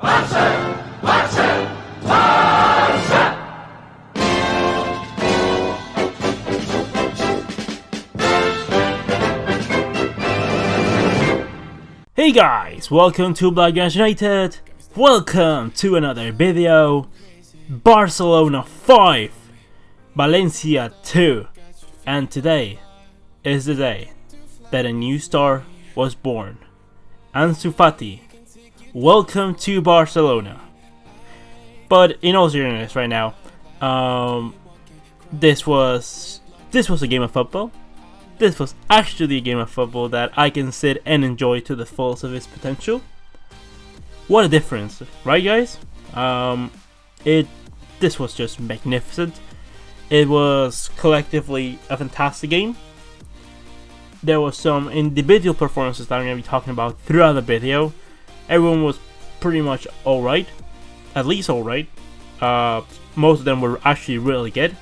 Hey guys, welcome to Blaugrana United. Welcome to another video. Barcelona 5, Valencia 2, and today is the day that a new star was born. Ansu Fati, welcome to Barcelona. But in all seriousness, right now, this was a game of football. This was actually a game of football that I can sit and enjoy to the fullest of its potential. What a difference, right guys? This was just magnificent. It was collectively a fantastic game. There was some individual performances that I'm going to be talking about throughout the video. Everyone was pretty much alright, at least alright. Most of them were actually really good.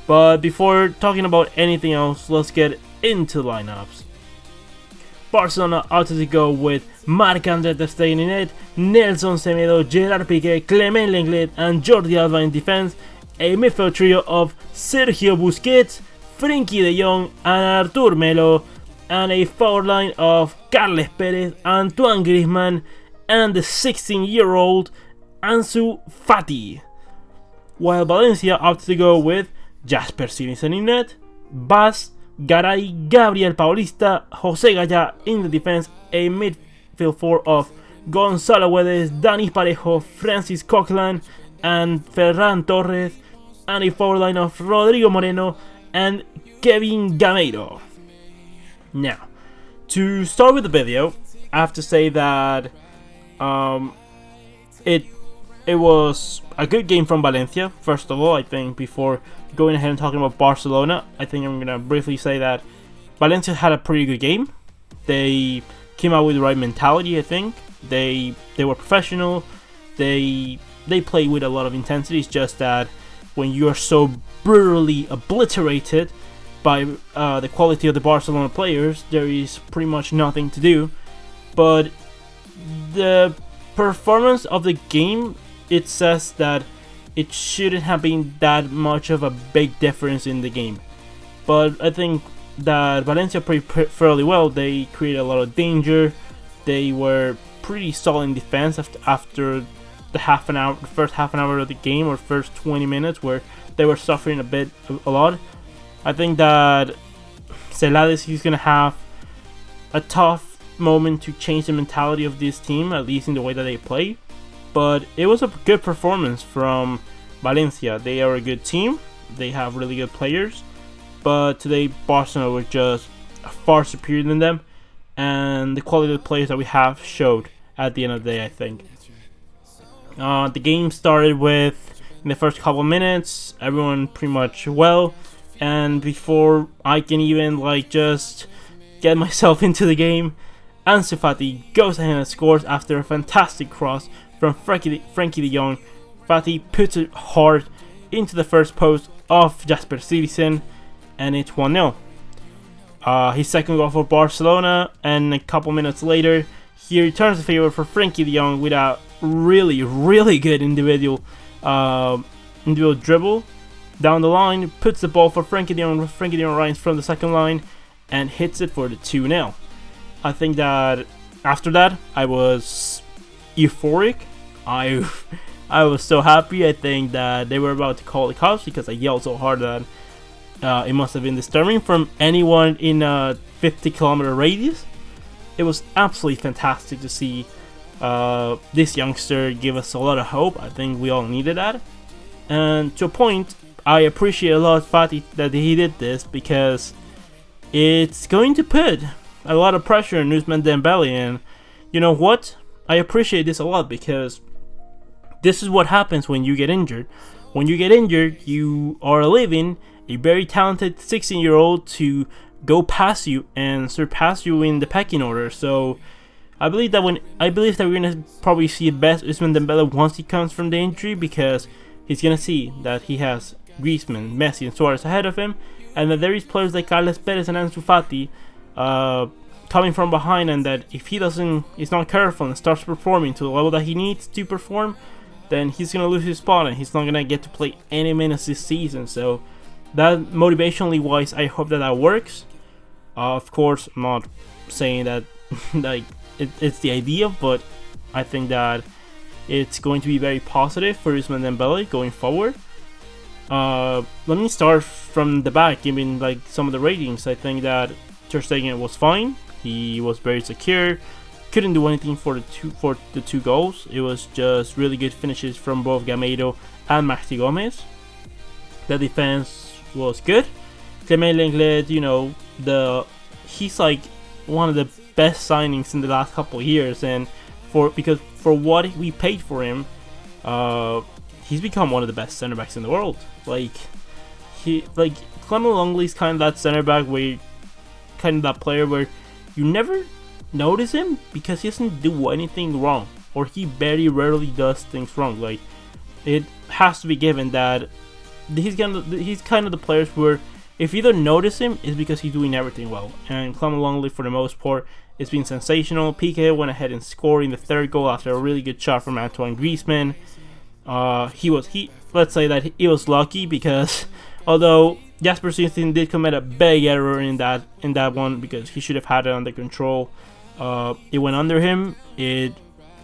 But before talking about anything else, let's get into lineups. Barcelona opted to go with Marc-André ter Stegen in net, Nelson Semedo, Gerard Piqué, Clement Lenglet and Jordi Alba in defense, a midfield trio of Sergio Busquets, Frenkie de Jong and Artur Melo, and a forward line of Carles Perez, Antoine Griezmann and the 16-year-old Ansu Fati. While Valencia opted to go with Jasper Cillessen in net, Bas, Garay, Gabriel Paulista, Jose Gaya in the defense, a midfield four of Gonzalo Guedes, Dani Parejo, Francis Coquelin and Ferran Torres, and a forward line of Rodrigo Moreno and Kevin Gameiro. Now, to start with the video, I have to say that it was a good game from Valencia. First of all, I think before going ahead and talking about Barcelona, I think I'm gonna briefly say that Valencia had a pretty good game. They came out with the right mentality. I think they were professional. They played with a lot of intensity. It's just that when you are so brutally obliterated by the quality of the Barcelona players, there is pretty much nothing to do. But the performance of the game, it says that it shouldn't have been that much of a big difference in the game. But I think that Valencia played fairly well. They created a lot of danger. They were pretty solid in defense after the first half an hour of the game, or first 20 minutes, where they were suffering a lot. I think that Celades is going to have a tough moment to change the mentality of this team, at least in the way that they play. But it was a good performance from Valencia. They are a good team. They have really good players. But today, Barcelona were just far superior than them. And the quality of the players that we have showed at the end of the day, I think. The game started with, in the first couple of minutes, everyone pretty much well. And before I can even just get myself into the game, Ansu Fati goes ahead and scores after a fantastic cross from Frenkie de Jong. Fati puts it hard into the first post of Jasper Cillessen, and it's 1-0. His second goal for Barcelona, and a couple minutes later, he returns the favor for Frenkie de Jong with a really, really good individual dribble down the line, puts the ball for Frenkie de Jong. Frenkie de Jong runs from the second line and hits it for the 2-0. I think that after that, I was euphoric. I was so happy. I think that they were about to call the cops because I yelled so hard that it must have been disturbing from anyone in a 50-kilometer radius. It was absolutely fantastic to see this youngster give us a lot of hope. I think we all needed that. And to a point, I appreciate a lot Fati that he did this, because it's going to put a lot of pressure on Ousmane Dembele. And you know what? I appreciate this a lot, because this is what happens when you get injured. When you get injured, you are leaving a very talented 16-year-old to go past you and surpass you in the pecking order. So I believe that we're gonna probably see best Ousmane Dembele once he comes from the injury, because he's gonna see that he has Griezmann, Messi, and Suarez ahead of him, and that there is players like Carles Perez and Ansu Fati coming from behind, and that if he's not careful and starts performing to the level that he needs to perform, then he's gonna lose his spot and he's not gonna get to play any minutes this season. So that, motivationally wise, I hope that works. Of course, I'm not saying that like it's the idea, but I think that it's going to be very positive for Ousmane Dembele going forward. Let me start from the back, giving like some of the ratings. I think that Ter Stegen was fine. He was very secure. Couldn't do anything for the two goals. It was just really good finishes from both Gameiro and Maxi Gomez. The defense was good. Clément Lenglet, he's like one of the best signings in the last couple of years, and because for what we paid for him, he's become one of the best center backs in the world. Clement Longley's kind of that center back where kind of that player where you never notice him because he doesn't do anything wrong, or he very rarely does things wrong. Like, it has to be given that he's kind of the players where if you don't notice him, it's because he's doing everything well. And Clement Longley, for the most part, it's been sensational. Piqué went ahead and scored in the third goal after a really good shot from Antoine Griezmann. Let's say that he was lucky, because although Jasper Cistine did commit a big error in that one, because he should have had it under control, it went under him. It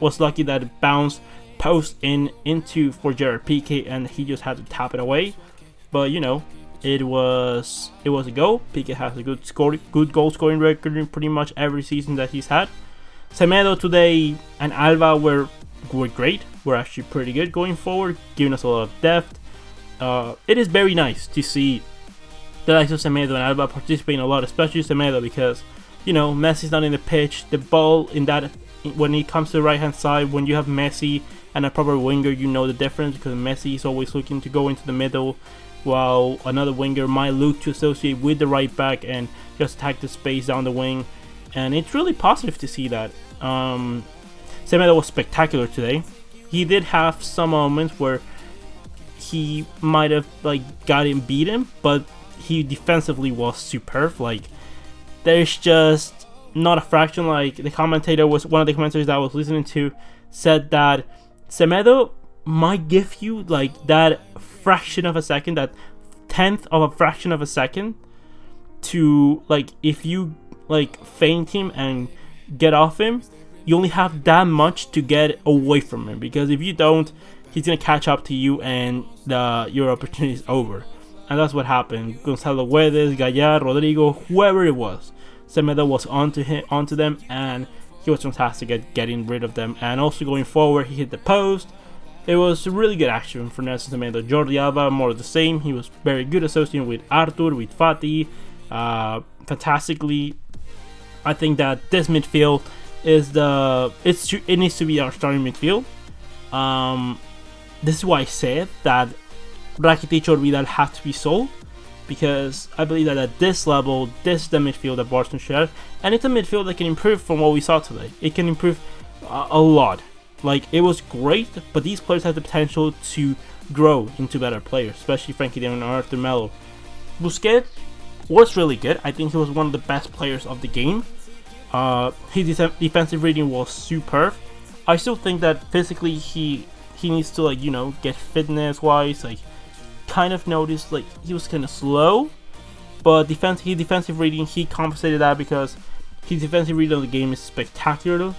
was lucky that it bounced post into for Gerard Piqué, and he just had to tap it away. But it was a goal. Piqué has a good goal scoring record in pretty much every season that he's had. Semedo today and Alba were great. Were actually pretty good going forward, giving us a lot of depth. It is very nice to see the likes of Semedo and Alba participating a lot, especially Semedo, because Messi's not in the pitch. The ball when it comes to the right hand side, when you have Messi and a proper winger, the difference, because Messi is always looking to go into the middle, while another winger might look to associate with the right back and just attack the space down the wing. And it's really positive to see that. Semedo was spectacular today. He did have some moments where he might have beat him, but he defensively was superb. There's just not a fraction. One of the commentators that I was listening to said that Semedo might give you that fraction of a second, that tenth of a fraction of a second, to if you feint him and get off him, you only have that much to get away from him, because if you don't, he's gonna catch up to you and your opportunity is over. And that's what happened. Gonzalo Guedes, Gallar, Rodrigo, whoever it was, Semedo was onto them, and he was fantastic at getting rid of them. And also going forward, he hit the post. It was a really good action for Nelson Semedo. Jordi Alba, more of the same. He was very good associating with Arthur, with Fati, fantastically. I think that this midfield it needs to be our starting midfield. This is why I said that Rakitic or Vidal had to be sold, because I believe that at this level, this is the midfield that Barcelona should have, and it's a midfield that can improve from what we saw today. It can improve a lot. It was great, but these players have the potential to grow into better players, especially Frankie de Jong and Arthur Melo. Busquets was really good. I think he was one of the best players of the game. His defensive reading was superb. I still think that physically he needs to get fitness wise. Kind of noticed he was kind of slow, but his defensive reading, he compensated that, because his defensive reading of the game is spectacular.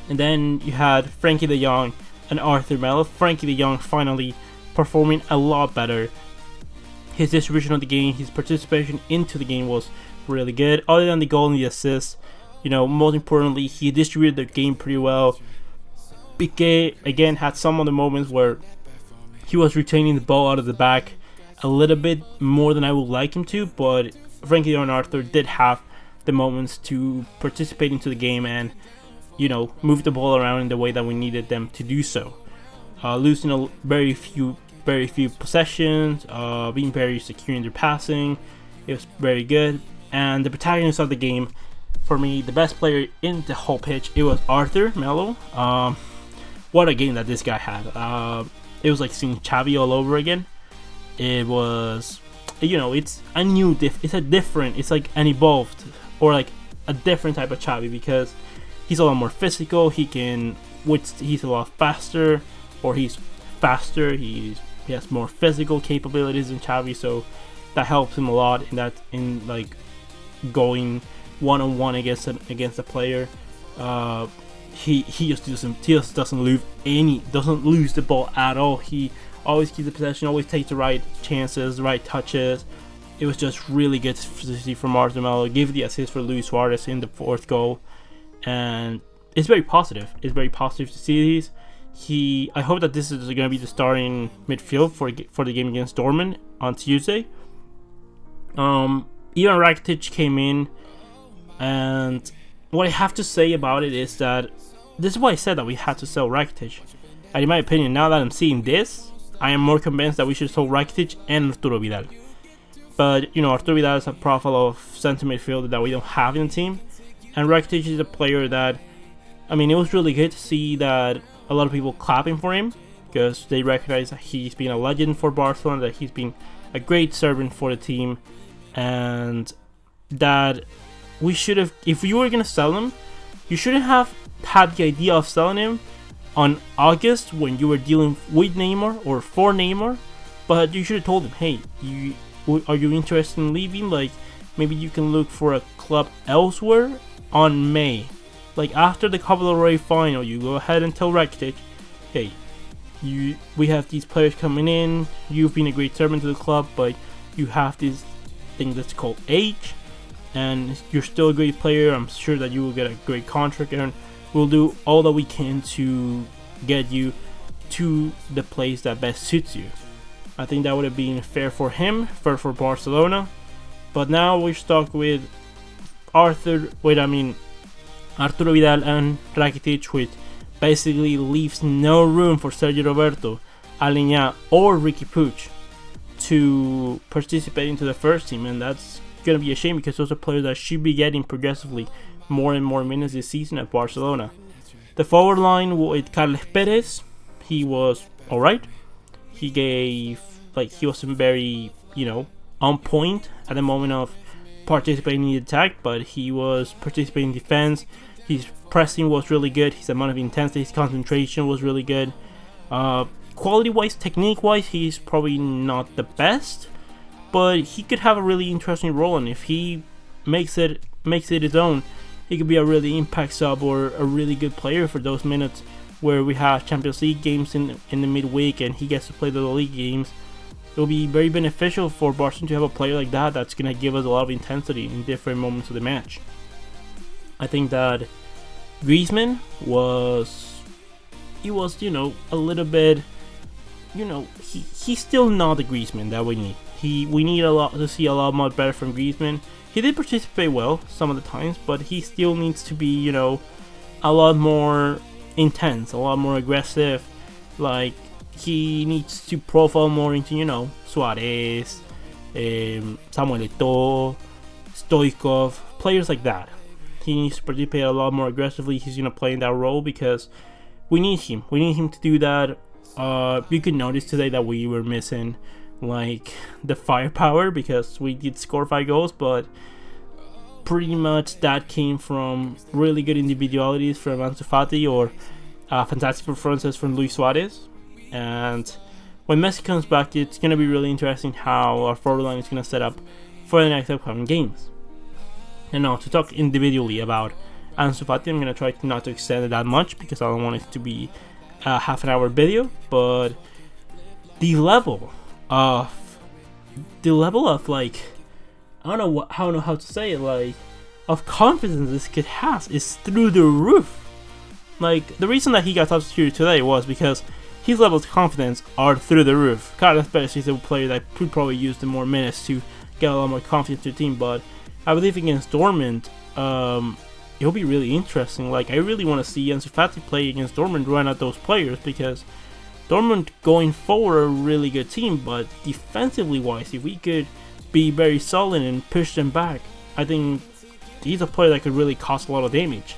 And then you had Frankie de Jong and Arthur Melo. Frankie de Jong finally performing a lot better. His distribution of the game, his participation into the game was really good. Other than the goal and the assist, most importantly, he distributed the game pretty well. Piqué again had some of the moments where he was retaining the ball out of the back a little bit more than I would like him to, but Frankie de Jong and Arthur did have the moments to participate into the game and move the ball around in the way that we needed them to do so. Losing very few possessions, being very secure in their passing, it was very good. And the protagonist of the game, for me, the best player in the whole pitch, it was Arthur Melo. What a game that this guy had. It was like seeing Xavi all over again. It was, it's a new it's an evolved, or a different type of Xavi, because he's a lot more physical. He's a lot faster, or he's faster. He has more physical capabilities than Xavi, so that helps him a lot in like going one-on-one against a player. He just doesn't lose the ball at all. He always keeps the possession, always takes the right chances, the right touches. It was just really good to see from Arthur Melo. Give the assist for Luis Suarez in the 4th goal, and it's very positive. It's very positive to see these. I hope that this is going to be the starting midfield for the game against Dortmund on Tuesday. Ivan Rakitic came in, and what I have to say about it is that this is why I said that we had to sell Rakitic. And in my opinion, now that I'm seeing this, I am more convinced that we should sell Rakitic and Arturo Vidal. But, Arturo Vidal is a profile of center midfielder that we don't have in the team. And Rakitic is a player that, it was really good to see that a lot of people clapping for him, because they recognize that he's been a legend for Barcelona, that he's been a great servant for the team, and that we should have, if you were going to sell him, you shouldn't have had the idea of selling him on August when you were dealing with Neymar or for Neymar, but you should have told him, hey, are you interested in leaving? Like, maybe you can look for a club elsewhere on May. Like, after the Copa del Rey final, you go ahead and tell Rakitic, hey, we have these players coming in, you've been a great servant to the club, but you have this thing that's called age, and you're still a great player. I'm sure that you will get a great contract, and we'll do all that we can to get you to the place that best suits you. I think that would have been fair for him, fair for Barcelona. But now we're stuck with Arturo Vidal and Rakitic, which basically leaves no room for Sergio Roberto, Aleñá, or Ricky Puig to participate into the first team, and that's going to be a shame, because those are players that should be getting progressively more and more minutes this season at Barcelona. The forward line with Carles Perez, he was alright. He wasn't very, on point at the moment of participating in the attack, but he was participating in defense. His pressing was really good. His amount of intensity, his concentration was really good. Quality-wise, technique-wise, he's probably not the best, but he could have a really interesting role, and if he makes it his own, he could be a really impact sub or a really good player for those minutes where we have Champions League games in the midweek and he gets to play the league games. It will be very beneficial for Barcelona to have a player like that that's going to give us a lot of intensity in different moments of the match. I think that Griezmann was a little bit, he's still not the Griezmann that we need. We need to see a lot more better from Griezmann. He did participate well some of the times, but he still needs to be, a lot more intense, a lot more aggressive. Like, he needs to profile more into, Suarez, Samuel Eto'o, Stoichkov, players like that. He needs to participate a lot more aggressively. He's going to play in that role because we need him. We need him to do that. You can notice today that we were missing the firepower because we did score 5 goals, but pretty much that came from really good individualities from Ansu Fati or fantastic performances from Luis Suarez. And when Messi comes back, it's going to be really interesting how our forward line is going to set up for the next upcoming games. And now to talk individually about Ansu Fati, I'm going to try not to extend it that much because I don't want it to be a half an hour video, but the level of I don't know how to say it, of confidence this kid has is through the roof. The reason that he got substituted today was because his levels of confidence are through the roof. Carlos Perez is a player that could probably use the more minutes to get a lot more confidence to the team, but I believe against Dortmund, it'll be really interesting. I really want to see Ansu Fati play against Dortmund, run at those players, because Dortmund going forward are a really good team, but defensively wise, if we could be very solid and push them back, I think he's a player that could really cause a lot of damage.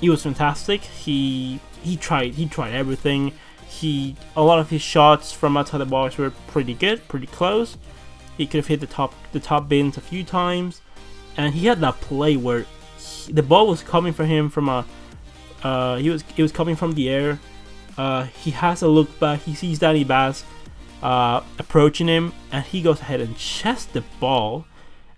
He was fantastic. He tried everything. A lot of his shots from outside the box were pretty good, pretty close. He could have hit the top bins a few times. and he had that play where the ball was coming for him from a it was coming from the air. He has a look back. He sees Danny Bass approaching him, and he goes ahead and chests the ball.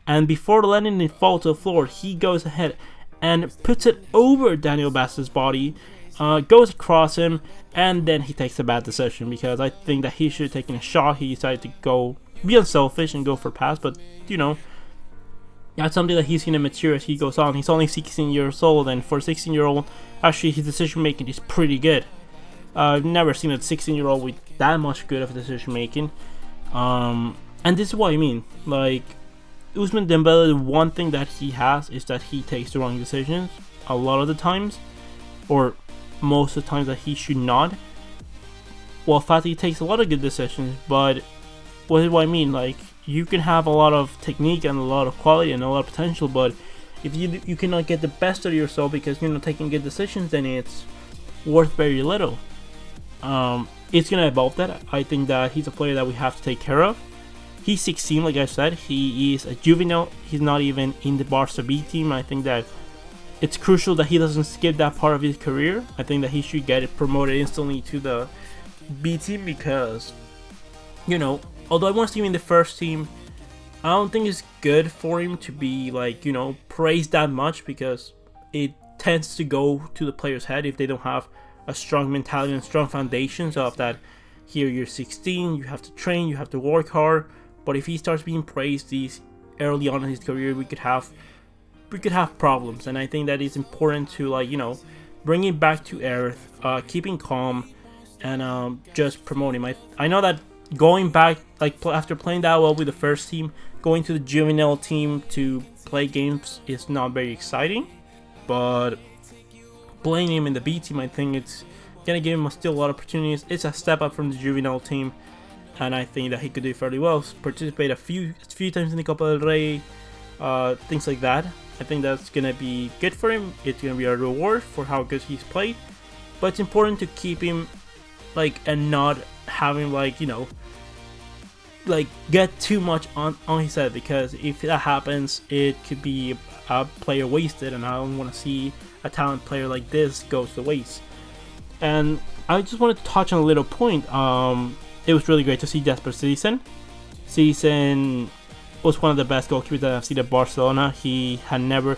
And before letting it fall to the floor, he goes ahead and puts it over Daniel Bass's body, goes across him, and then he takes a bad decision, because I think that he should have taken a shot. He decided to go be unselfish and go for a pass, but you know, that's something that he's going to mature as he goes on. He's only 16 years old, and for a 16-year-old, actually his decision making is pretty good. I've never seen a 16-year-old with that much good of decision making. And this is what I mean. Like, Ousmane Dembele, the one thing that he has is that he takes the wrong decisions a lot of the times, or most of the times that he should not. Well, Fati takes a lot of good decisions, but what is what I mean? Like, you can have a lot of technique and a lot of quality and a lot of potential, but if you cannot get the best out of yourself because you're not taking good decisions, then it's worth very little. It's gonna evolve that. I think that he's a player that we have to take care of. He's 16, like I said. He is a juvenile. He's not even in the Barca B team. I think that it's crucial that he doesn't skip that part of his career. I think that he should get it promoted instantly to the B team, because, you know, although I want to see him in the first team, I don't think it's good for him to be, like, you know, praised that much, because it tends to go to the player's head if they don't have a strong mentality and strong foundations of that. Here you're 16, you have to train, you have to work hard. But if he starts being praised these early on in his career, we could have problems. And I think that it's important to, like, you know, bring him back to earth, keeping calm, and just promote him. I know that going back, like, after playing that well with the first team, going to the juvenile team to play games is not very exciting, but playing him in the B team, I think it's gonna give him still a lot of opportunities. It's a step up from the juvenile team, and I think that he could do fairly well. Participate a few times in the Copa del Rey, things like that. I think that's gonna be good for him. It's gonna be a reward for how good he's played, but it's important to keep him, like, and not have him, like, you know, like, get too much on his head, because if that happens, it could be a player wasted, and I don't want to see a talent player like this go to waste. And I just wanted to touch on a little point. It was really great to see Jesper Cisen. Cisen was one of the best goalkeepers that I've seen at Barcelona. He never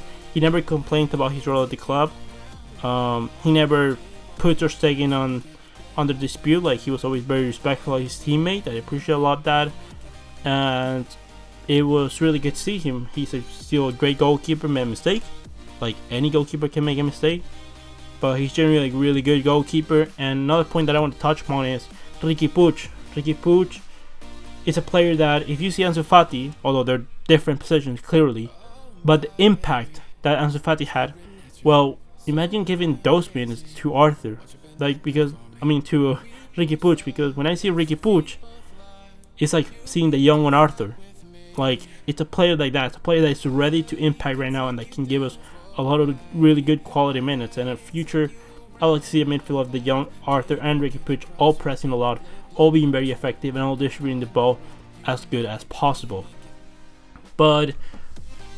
complained about his role at the club. He never put Ter Stegen under dispute. Like, he was always very respectful of his teammate. I appreciate a lot that, and it was really good to see him. He's still a great goalkeeper. Made a mistake, like any goalkeeper can make a mistake, but he's generally a really good goalkeeper. And another point that I want to touch upon is Riqui Puig. Riqui Puig is a player that, if you see Ansu Fati, although they're different positions clearly, but the impact that Ansu Fati had, well, imagine giving those minutes to Arthur, like, because to Riqui Puig, because when I see Riqui Puig, it's like seeing the Jong and Arthur. Like, it's a player like that. It's a player that is ready to impact right now and that can give us a lot of really good quality minutes. And in the future, I would like to see a midfield of the Jong, Arthur, and Riqui Puig all pressing a lot, all being very effective, and all distributing the ball as good as possible. But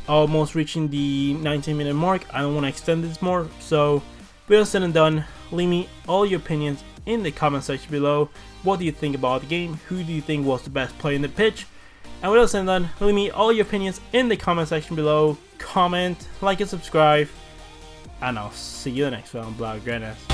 almost reaching the 19-minute mark. I don't want to extend this more. So, with all said and done, leave me all your opinions in the comment section below. What do you think about the game? Who do you think was the best player in the pitch? And with all said and done, leave me all your opinions in the comment section below. Comment, like, and subscribe. And I'll see you the next one on Blaugrana.